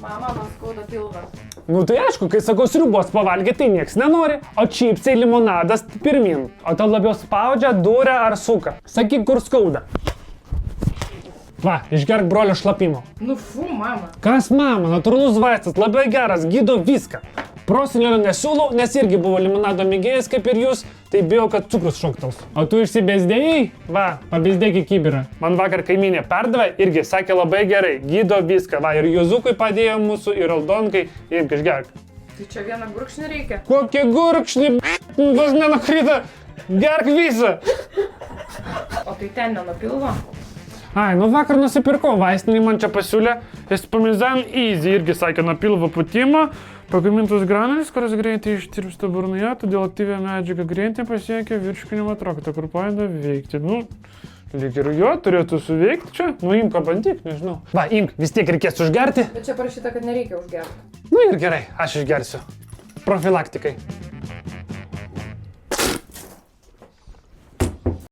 Mama, man skauda pilvą. Nu tai aišku, kai sakau sriubos pavalgyti, tai nieks nenori, o čipsai limonadas pirmin. O tau labiau spaudžia, duria ar suka. Sakyk, kur skauda. Va, išgerk brolio šlapimo. Nu fu, mama. Kas mama, natūralus vaistas, labai geras, gydo viską. Prosenelio nesiūlau, nes irgi buvo limonado mėgėjas kaip ir jūs, tai bijau, kad cukrus šoktels. O tu išsibezdėjai? Va, pabezdėk į kibirą. Man vakar kaimynė perdavė, irgi sakė labai gerai, gydo viską. Va, ir Jozukui padėjo mūsų, ir Aldonkai, imk išgerk. Tai čia vieną gurkšnį reikia? Kokie gurkšnį, vos nenukrito, gerk visą. O tai ten nenupilvo? Ai, nu vakar nusipirkau, vaistinį man čia pasiūlė, Espamizan Easy irgi sakė nuo pilvo pūtimo, pagamintus granulis, kuris greitai ištirpsta burnoje, todėl aktyvią medžiagą greitai pasiekia virškinimo traktą, kur padeda veikti. Nu, lyg ir jo turėtų suveikti čia, nu imk, bandyk, nežinau. Va, imk, vis tiek reikės užgerti. Bet čia parašyta, kad nereikia užgerti. Nu ir gerai, aš išgersiu. Profilaktikai.